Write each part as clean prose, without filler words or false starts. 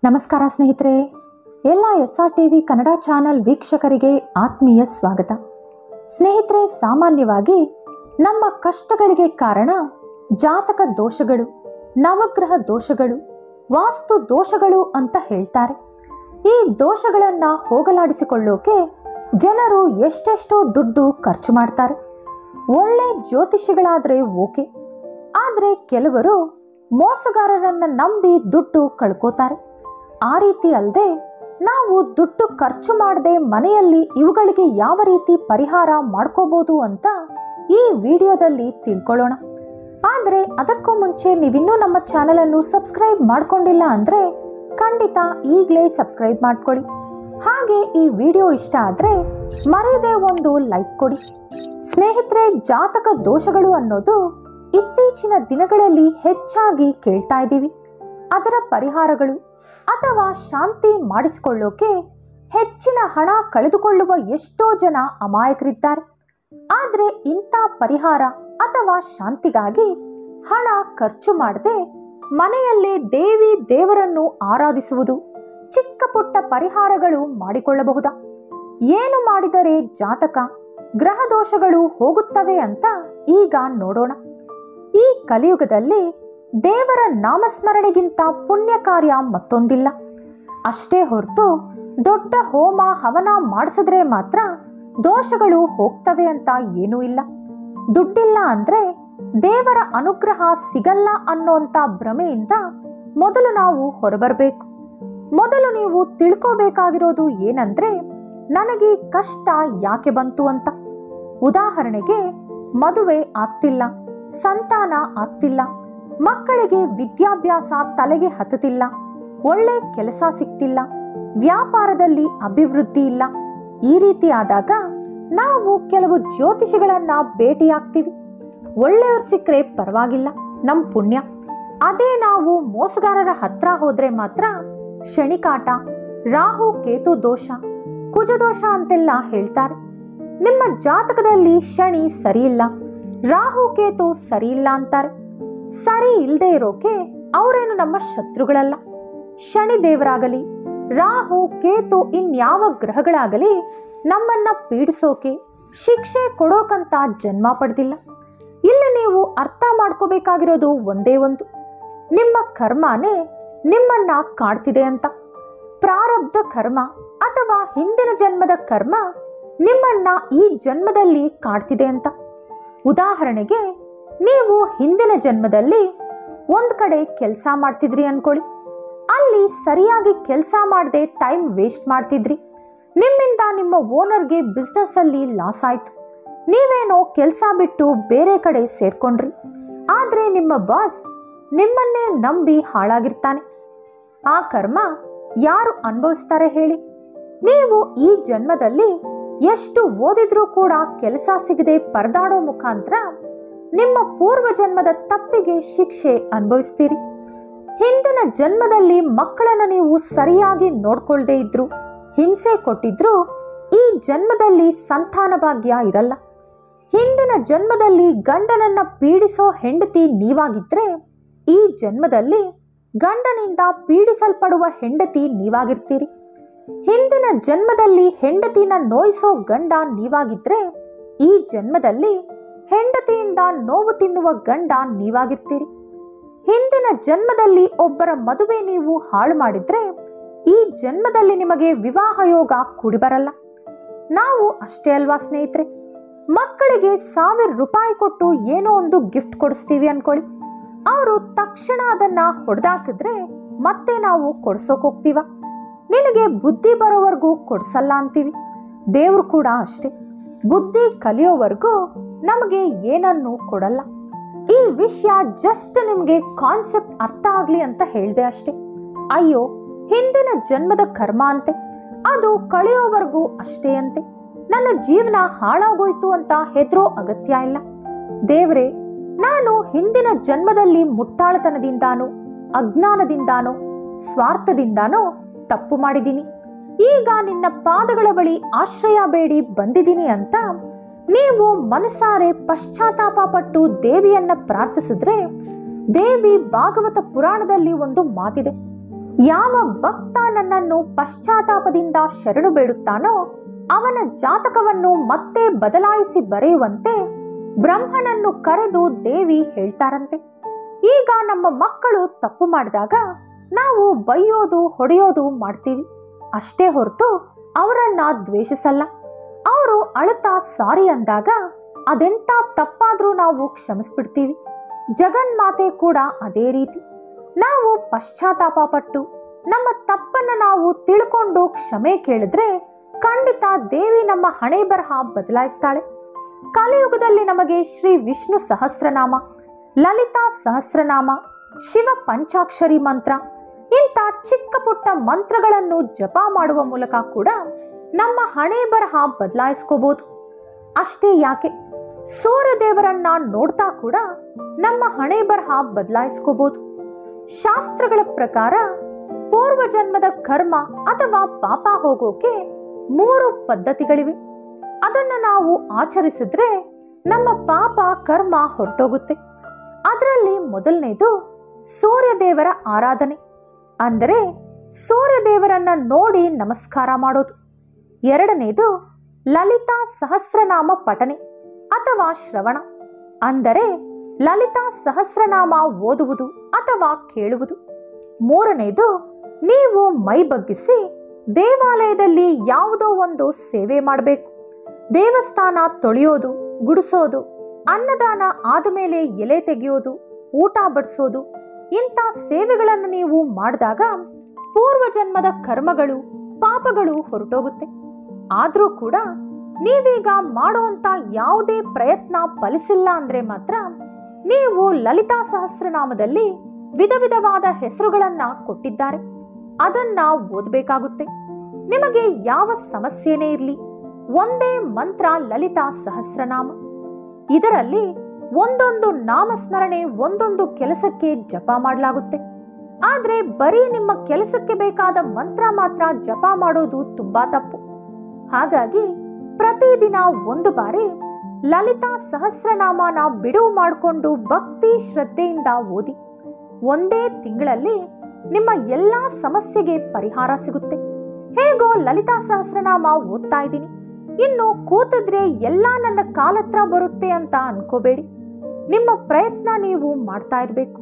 ನಮಸ್ಕಾರ ಸ್ನೇಹಿತರೆ, ಎಲ್ಲ SR TV ಕನ್ನಡ ಚಾನಲ್ ವೀಕ್ಷಕರಿಗೆ ಆತ್ಮೀಯ ಸ್ವಾಗತ. ಸ್ನೇಹಿತರೆ, ಸಾಮಾನ್ಯವಾಗಿ ನಮ್ಮ ಕಷ್ಟಗಳಿಗೆ ಕಾರಣ ಜಾತಕ ದೋಷಗಳು, ನವಗ್ರಹ ದೋಷಗಳು, ವಾಸ್ತು ದೋಷಗಳು ಅಂತ ಹೇಳ್ತಾರೆ. ಈ ದೋಷಗಳನ್ನು ಹೋಗಲಾಡಿಸಿಕೊಳ್ಳೋಕೆ ಜನರು ಎಷ್ಟೆಷ್ಟೋ ದುಡ್ಡು ಖರ್ಚು ಮಾಡ್ತಾರೆ. ಒಳ್ಳೆ ಜ್ಯೋತಿಷಿಗಳಾದರೆ ಓಕೆ, ಆದರೆ ಕೆಲವರು ಮೋಸಗಾರರನ್ನ ನಂಬಿ ದುಡ್ಡು ಕಳ್ಕೋತಾರೆ. ಆ ರೀತಿ ಅಲ್ಲದೆ ನಾವು ದುಡ್ಡು ಖರ್ಚು ಮಾಡದೆ ಮನೆಯಲ್ಲಿ ಇವುಗಳಿಗೆ ಯಾವ ರೀತಿ ಪರಿಹಾರ ಮಾಡ್ಕೋಬಹುದು ಅಂತ ಈ ವಿಡಿಯೋದಲ್ಲಿ ತಿಳ್ಕೊಳ್ಳೋಣ. ಆದರೆ ಅದಕ್ಕೂ ಮುಂಚೆ ನೀವಿನ್ನೂ ನಮ್ಮ ಚಾನೆಲ್ ಅನ್ನು ಸಬ್ಸ್ಕ್ರೈಬ್ ಮಾಡ್ಕೊಂಡಿಲ್ಲ ಅಂದ್ರೆ ಖಂಡಿತ ಈಗಲೇ ಸಬ್ಸ್ಕ್ರೈಬ್ ಮಾಡ್ಕೊಳ್ಳಿ. ಹಾಗೆ ಈ ವಿಡಿಯೋ ಇಷ್ಟ ಆದ್ರೆ ಮರೆಯದೆ ಒಂದು ಲೈಕ್ ಕೊಡಿ. ಸ್ನೇಹಿತರೆ, ಜಾತಕ ದೋಷಗಳು ಅನ್ನೋದು ಇತ್ತೀಚಿನ ದಿನಗಳಲ್ಲಿ ಹೆಚ್ಚಾಗಿ ಕೇಳ್ತಾ ಇದ್ದೀವಿ. ಅದರ ಪರಿಹಾರಗಳು ಅಥವಾ ಶಾಂತಿ ಮಾಡಿಸಿಕೊಳ್ಳೋಕೆ ಹೆಚ್ಚಿನ ಹಣ ಕಳೆದುಕೊಳ್ಳುವ ಎಷ್ಟೋ ಜನ ಅಮಾಯಕರಿದ್ದಾರೆ. ಆದರೆ ಇಂಥ ಪರಿಹಾರ ಅಥವಾ ಶಾಂತಿಗಾಗಿ ಹಣ ಖರ್ಚು ಮಾಡದೆ ಮನೆಯಲ್ಲೇ ದೇವಿ ದೇವರನ್ನು ಆರಾಧಿಸುವುದು, ಚಿಕ್ಕ ಪುಟ್ಟ ಪರಿಹಾರಗಳು ಮಾಡಿಕೊಳ್ಳಬಹುದಾ? ಏನು ಮಾಡಿದರೆ ಜಾತಕ ಗ್ರಹ ದೋಷಗಳು ಹೋಗುತ್ತವೆ ಅಂತ ಈಗ ನೋಡೋಣ. ಈ ಕಲಿಯುಗದಲ್ಲಿ ದೇವರ ನಾಮಸ್ಮರಣೆಗಿಂತ ಪುಣ್ಯ ಕಾರ್ಯ ಮತ್ತೊಂದಿಲ್ಲ. ಅಷ್ಟೇ ಹೊರತು ದೊಡ್ಡ ಹೋಮ ಹವನ ಮಾಡಿಸಿದ್ರೆ ಮಾತ್ರ ದೋಷಗಳು ಹೋಗ್ತವೆ ಅಂತ ಏನೂ ಇಲ್ಲ. ದುಡ್ಡಿಲ್ಲ ಅಂದ್ರೆ ದೇವರ ಅನುಗ್ರಹ ಸಿಗಲ್ಲ ಅನ್ನೋಂಥ ಭ್ರಮೆಯಿಂದ ಮೊದಲು ನಾವು ಹೊರಬರಬೇಕು. ಮೊದಲು ನೀವು ತಿಳ್ಕೋಬೇಕಾಗಿರೋದು ಏನಂದ್ರೆ, ನನಗೆ ಕಷ್ಟ ಯಾಕೆ ಬಂತು ಅಂತ. ಉದಾಹರಣೆಗೆ, ಮದುವೆ ಆಗ್ತಿಲ್ಲ, ಸಂತಾನ ಆಗ್ತಿಲ್ಲ, ಮಕ್ಕಳಿಗೆ ವಿದ್ಯಾಭ್ಯಾಸ ತಲೆಗೆ ಹತ್ತುತ್ತಿಲ್ಲ, ಒಳ್ಳೆ ಕೆಲಸ ಸಿಗ್ತಿಲ್ಲ, ವ್ಯಾಪಾರದಲ್ಲಿ ಅಭಿವೃದ್ಧಿ ಇಲ್ಲ. ಈ ರೀತಿ ಆದಾಗ ನಾವು ಕೆಲವು ಜ್ಯೋತಿಷಿಗಳನ್ನ ಭೇಟಿಯಾಗ್ತೀವಿ. ಒಳ್ಳೆಯವ್ರು ಸಿಕ್ಕರೆ ಪರವಾಗಿಲ್ಲ, ನಮ್ಮ ಪುಣ್ಯ. ಅದೇ ನಾವು ಮೋಸಗಾರರ ಹತ್ರ ಹೋದ್ರೆ ಮಾತ್ರ ಶನಿಕಾಟ, ರಾಹು ಕೇತು ದೋಷ, ಕುಜದೋಷ ಅಂತೆಲ್ಲ ಹೇಳ್ತಾರೆ. ನಿಮ್ಮ ಜಾತಕದಲ್ಲಿ ಶನಿ ಸರಿಯಿಲ್ಲ, ರಾಹು ಕೇತು ಸರಿಯಿಲ್ಲ ಅಂತಾರೆ. ಸರಿ ಇಲ್ಲದೆ ಇರೋಕೆ ಅವರೇನು ನಮ್ಮ ಶತ್ರುಗಳಲ್ಲ. ಶನಿ ದೇವರಾಗಲಿ, ರಾಹು ಕೇತು ಇನ್ಯಾವ ಗ್ರಹಗಳಾಗಲಿ ನಮ್ಮನ್ನ ಪೀಡಿಸೋಕೆ, ಶಿಕ್ಷೆ ಕೊಡೋಕಂತ ಜನ್ಮ ಪಡೆದಿಲ್ಲ. ಇಲ್ಲಿ ನೀವು ಅರ್ಥ ಮಾಡ್ಕೋಬೇಕಾಗಿರೋದು ಒಂದೇ ಒಂದು, ನಿಮ್ಮ ಕರ್ಮನೇ ನಿಮ್ಮನ್ನ ಕಾಡ್ತಿದೆ ಅಂತ. ಪ್ರಾರಬ್ಧ ಕರ್ಮ ಅಥವಾ ಹಿಂದಿನ ಜನ್ಮದ ಕರ್ಮ ನಿಮ್ಮನ್ನ ಈ ಜನ್ಮದಲ್ಲಿ ಕಾಡ್ತಿದೆ ಅಂತ. ಉದಾಹರಣೆಗೆ, ನೀವು ಹಿಂದಿನ ಜನ್ಮದಲ್ಲಿ ಒಂದ್ ಕಡೆ ಕೆಲಸ ಮಾಡ್ತಿದ್ರಿ ಅನ್ಕೊಳ್ಳಿ. ಅಲ್ಲಿ ಸರಿಯಾಗಿ ಕೆಲಸ ಮಾಡದೆ ಟೈಮ್ ವೇಸ್ಟ್ ಮಾಡ್ತಿದ್ರಿ. ನಿಮ್ಮಿಂದ ನಿಮ್ಮ ಓನರ್ಗೆ ಬಿಸ್ನೆಸ್ ಅಲ್ಲಿ ಲಾಸ್ ಆಯ್ತು. ನೀವೇನೋ ಕೆಲಸ ಬಿಟ್ಟು ಬೇರೆ ಕಡೆ ಸೇರ್ಕೊಂಡ್ರಿ. ಆದ್ರೆ ನಿಮ್ಮ ಬಾಸ್ ನಿಮ್ಮನ್ನೇ ನಂಬಿ ಹಾಳಾಗಿರ್ತಾನೆ. ಆ ಕರ್ಮ ಯಾರು ಅನುಭವಿಸ್ತಾರೆ ಹೇಳಿ? ನೀವು ಈ ಜನ್ಮದಲ್ಲಿ ಎಷ್ಟು ಓದಿದ್ರೂ ಕೂಡ ಕೆಲಸ ಸಿಗದೆ ಪರದಾಡೋ ಮುಖಾಂತರ ನಿಮ್ಮ ಪೂರ್ವ ಜನ್ಮದ ತಪ್ಪಿಗೆ ಶಿಕ್ಷೆ ಅನುಭವಿಸ್ತೀರಿ. ಹಿಂದಿನ ಜನ್ಮದಲ್ಲಿ ಮಕ್ಕಳನ್ನ ನೀವು ಸರಿಯಾಗಿ ನೋಡ್ಕೊಳ್ದೇ ಇದ್ರು, ಹಿಂಸೆ ಕೊಟ್ಟಿದ್ರು, ಈ ಜನ್ಮದಲ್ಲಿ ಸಂತಾನ ಭಾಗ್ಯ ಇರಲ್ಲ. ಹಿಂದಿನ ಜನ್ಮದಲ್ಲಿ ಗಂಡನನ್ನ ಪೀಡಿಸೋ ಹೆಂಡತಿ ನೀವಾಗಿದ್ರೆ ಈ ಜನ್ಮದಲ್ಲಿ ಗಂಡನಿಂದ ಪೀಡಿಸಲ್ಪಡುವ ಹೆಂಡತಿ ನೀವಾಗಿರ್ತೀರಿ. ಹಿಂದಿನ ಜನ್ಮದಲ್ಲಿ ಹೆಂಡತಿನ ನೋಯಿಸೋ ಗಂಡ ನೀವಾಗಿದ್ರೆ ಈ ಜನ್ಮದಲ್ಲಿ ಹೆಂಡತಿಯಿಂದ ನೋವು ತಿನ್ನುವ ಗಂಡ ನೀವಾಗಿರ್ತೀರಿ. ಹಿಂದಿನ ಜನ್ಮದಲ್ಲಿ ಒಬ್ಬರ ಮದುವೆ ನೀವು ಹಾಳು ಮಾಡಿದ್ರೆ ಈ ಜನ್ಮದಲ್ಲಿ ನಿಮಗೆ ವಿವಾಹ ಯೋಗ ಕೂಡಿ ಬರಲ್ಲ. ನಾವು ಅಷ್ಟೇ ಅಲ್ವಾ ಸ್ನೇಹಿತರೆ? ಮಕ್ಕಳಿಗೆ 1000 ರೂಪಾಯಿ ಕೊಟ್ಟು ಏನೋ ಒಂದು ಗಿಫ್ಟ್ ಕೊಡಿಸ್ತೀವಿ ಅನ್ಕೊಳ್ಳಿ. ಅವರು ತಕ್ಷಣ ಅದನ್ನ ಹೊಡೆದಾಕಿದ್ರೆ ಮತ್ತೆ ನಾವು ಕೊಡ್ಸೋಕ್ ಹೋಗ್ತೀವ. ನಿನಗೆ ಬುದ್ಧಿ ಬರೋವರೆಗೂ ಕೊಡ್ಸಲ್ಲ ಅಂತೀವಿ. ದೇವ್ರು ಕೂಡ ಅಷ್ಟೇ, ಬುದ್ಧಿ ಕಲಿಯೋವರೆಗೂ ನಮಗೆ ಏನನ್ನೂ ಕೊಡಲ್ಲ. ಈ ವಿಷಯ ಜಸ್ಟ್ ನಿಮ್ಗೆ ಕಾನ್ಸೆಪ್ಟ್ ಅರ್ಥ ಆಗ್ಲಿ ಅಂತ ಹೇಳ್ದೆ ಅಷ್ಟೇ. ಅಯ್ಯೋ, ಹಿಂದಿನ ಜನ್ಮದ ಕರ್ಮ ಅಂತೆ, ಅದು ಕಳೆಯೋವರೆಗೂ ಅಷ್ಟೇ ಅಂತೆ, ನನ್ನ ಜೀವನ ಹಾಳಾಗೋಯ್ತು ಅಂತ ಹೆದರೋ ಅಗತ್ಯ ಇಲ್ಲ. ದೇವ್ರೆ, ನಾನು ಹಿಂದಿನ ಜನ್ಮದಲ್ಲಿ ಮುಟ್ಟಾಳತನದಿಂದಾನೋ, ಅಜ್ಞಾನದಿಂದಾನೋ, ಸ್ವಾರ್ಥದಿಂದಾನೋ ತಪ್ಪು ಮಾಡಿದ್ದೀನಿ. ಈಗ ನಿನ್ನ ಪಾದಗಳ ಬಳಿ ಆಶ್ರಯ ಬೇಡಿ ಬಂದಿದ್ದೀನಿ ಅಂತ ನೀವು ಮನಸಾರೆ ಪಶ್ಚಾತ್ತಾಪ ಪಟ್ಟು ದೇವಿಯನ್ನ ಪ್ರಾರ್ಥಿಸಿದ್ರೆ, ದೇವಿ ಭಾಗವತ ಪುರಾಣದಲ್ಲಿ ಒಂದು ಮಾತಿದೆ, ಯಾವ ಭಕ್ತ ನನ್ನನ್ನು ಪಶ್ಚಾತ್ತಾಪದಿಂದ ಶರಣು ಬೇಡುತ್ತಾನೋ ಅವನ ಜಾತಕವನ್ನು ಮತ್ತೆ ಬದಲಾಯಿಸಿ ಬರೆಯುವಂತೆ ಬ್ರಹ್ಮನನ್ನು ಕರೆದು ದೇವಿ ಹೇಳ್ತಾರಂತೆ. ಈಗ ನಮ್ಮ ಮಕ್ಕಳು ತಪ್ಪು ಮಾಡಿದಾಗ ನಾವು ಬೈಯೋದು ಹೊಡೆಯೋದು ಮಾಡ್ತೀವಿ ಅಷ್ಟೇ ಹೊರತು ಅವರನ್ನ ದ್ವೇಷಿಸಲ್ಲ. ಅವರು ಅಳುತ್ತಾ ಸಾರಿ ಅಂದಾಗ ಅದೆಂತ ತಪ್ಪಾದ್ರೂ ನಾವು ಕ್ಷಮಿಸ್ಬಿಡ್ತೀವಿ. ಜಗನ್ಮಾತೆ ಕೂಡ ಅದೇ ರೀತಿ. ನಾವು ಪಶ್ಚಾತ್ತಾಪ ಪಟ್ಟು ನಮ್ಮ ತಪ್ಪನ್ನು ನಾವು ತಿಳ್ಕೊಂಡು ಕ್ಷಮೆ ಕೇಳಿದ್ರೆ ಖಂಡಿತ ದೇವಿ ನಮ್ಮ ಹಣೆ ಬರಹ ಬದಲಾಯಿಸ್ತಾಳೆ. ಕಲಿಯುಗದಲ್ಲಿ ನಮಗೆ ಶ್ರೀ ವಿಷ್ಣು ಸಹಸ್ರನಾಮ, ಲಲಿತಾ ಸಹಸ್ರನಾಮ, ಶಿವ ಪಂಚಾಕ್ಷರಿ ಮಂತ್ರ ಇಂಥ ಚಿಕ್ಕ ಪುಟ್ಟ ಮಂತ್ರಗಳನ್ನು ಜಪ ಮಾಡುವ ಮೂಲಕ ಕೂಡ ನಮ್ಮ ಹಣೆ ಬರಹ ಬದಲಾಯಿಸ್ಕೋಬಹುದು. ಅಷ್ಟೇ ಯಾಕೆ, ಸೂರ್ಯ ದೇವರನ್ನ ನೋಡ್ತಾ ಕೂಡ ನಮ್ಮ ಹಣೆ ಬರಹ ಬದಲಾಯಿಸ್ಕೋಬಹುದು. ಶಾಸ್ತ್ರಗಳ ಪ್ರಕಾರ ಪೂರ್ವ ಜನ್ಮದ ಕರ್ಮ ಅಥವಾ ಪಾಪ ಹೋಗೋಕೆ 3 ಪದ್ಧತಿಗಳಿವೆ. ಅದನ್ನ ನಾವು ಆಚರಿಸಿದ್ರೆ ನಮ್ಮ ಪಾಪ ಕರ್ಮ ಹೊರಟೋಗುತ್ತೆ. ಅದರಲ್ಲಿ ಮೊದಲನೇದು ಸೂರ್ಯ ದೇವರ ಆರಾಧನೆ, ಅಂದರೆ ಸೂರ್ಯ ದೇವರನ್ನ ನೋಡಿ ನಮಸ್ಕಾರ ಮಾಡೋದು. ಎರಡನೇದು ಲಲಿತಾ ಸಹಸ್ರನಾಮ ಪಠನೆ ಅಥವಾ ಶ್ರವಣ, ಅಂದರೆ ಲಲಿತಾ ಸಹಸ್ರನಾಮ ಓದುವುದು ಅಥವಾ ಕೇಳುವುದು. ಮೂರನೇದು ನೀವು ಮೈ ಬಗ್ಗಿಸಿ ದೇವಾಲಯದಲ್ಲಿ ಯಾವುದೋ ಒಂದು ಸೇವೆ ಮಾಡಬೇಕು. ದೇವಸ್ಥಾನ ತೊಳೆಯೋದು, ಗುಡಿಸೋದು, ಅನ್ನದಾನ ಆದಮೇಲೆ ಎಲೆ ತೆಗೆಯೋದು, ಊಟ ಬಡಿಸೋದು ಇಂಥ ಸೇವೆಗಳನ್ನು ನೀವು ಮಾಡಿದಾಗ ಪೂರ್ವ ಜನ್ಮದ ಕರ್ಮಗಳು ಪಾಪಗಳು ಹೊರಟೋಗುತ್ತೆ. ಆದರೂ ಕೂಡ ನೀವೀಗ ಮಾಡುವಂತ ಯಾವುದೇ ಪ್ರಯತ್ನ ಫಲಿಸಿಲ್ಲ ಅಂದ್ರೆ ಮಾತ್ರ ನೀವು ಲಲಿತಾ ಸಹಸ್ರನಾಮದಲ್ಲಿ ವಿಧ ವಿಧವಾದ ಹೆಸರುಗಳನ್ನ ಕೊಟ್ಟಿದ್ದಾರೆ, ಅದನ್ನ ಓದಬೇಕಾಗುತ್ತೆ. ನಿಮಗೆ ಯಾವ ಸಮಸ್ಯೆನೇ ಇರಲಿ, ಒಂದೇ ಮಂತ್ರ ಲಲಿತಾ ಸಹಸ್ರನಾಮ. ಇದರಲ್ಲಿ ಒಂದೊಂದು ನಾಮಸ್ಮರಣೆ ಒಂದೊಂದು ಕೆಲಸಕ್ಕೆ ಜಪ ಮಾಡಲಾಗುತ್ತೆ. ಆದ್ರೆ ಬರೀ ನಿಮ್ಮ ಕೆಲಸಕ್ಕೆ ಬೇಕಾದ ಮಂತ್ರ ಮಾತ್ರ ಜಪ ಮಾಡೋದು ತುಂಬಾ ತಪ್ಪು. ಹಾಗಾಗಿ ಪ್ರತಿದಿನ 1 ಬಾರಿ ಲಲಿತಾ ಸಹಸ್ರನಾಮನ ಬಿಡುವು ಮಾಡಿಕೊಂಡು ಭಕ್ತಿ ಶ್ರದ್ಧೆಯಿಂದ ಓದಿ. ಒಂದೇ ತಿಂಗಳಲ್ಲಿ ನಿಮ್ಮ ಎಲ್ಲಾ ಸಮಸ್ಯೆಗೆ ಪರಿಹಾರ ಸಿಗುತ್ತೆ. ಹೇಗೋ ಲಲಿತಾ ಸಹಸ್ರನಾಮ ಓದ್ತಾ ಇದ್ದೀನಿ, ಇನ್ನು ಕೂತಿದ್ರೆ ಎಲ್ಲಾ ನನ್ನ ಕಾಲತ್ರ ಬರುತ್ತೆ ಅಂತ ಅನ್ಕೋಬೇಡಿ. ನಿಮ್ಮ ಪ್ರಯತ್ನ ನೀವು ಮಾಡ್ತಾ ಇರಬೇಕು.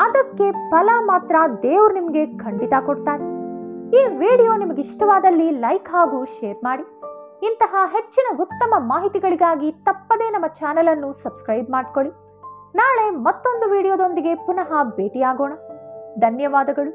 ಅದಕ್ಕೆ ಫಲ ಮಾತ್ರ ದೇವ್ರು ನಿಮ್ಗೆ ಖಂಡಿತ ಕೊಡ್ತಾರೆ. ಈ ವಿಡಿಯೋ ನಿಮಗೆ ಇಷ್ಟವಾದಲ್ಲಿ ಲೈಕ್ ಹಾಗೂ ಶೇರ್ ಮಾಡಿ. ಇಂತಹ ಹೆಚ್ಚಿನ ಉತ್ತಮ ಮಾಹಿತಿಗಳಿಗಾಗಿ ತಪ್ಪದೇ ನಮ್ಮ ಚಾನೆಲ್ ಅನ್ನು ಸಬ್ಸ್ಕ್ರೈಬ್ ಮಾಡ್ಕೊಳ್ಳಿ. ನಾಳೆ ಮತ್ತೊಂದು ವಿಡಿಯೋದೊಂದಿಗೆ ಪುನಃ ಭೇಟಿಯಾಗೋಣ. ಧನ್ಯವಾದಗಳು.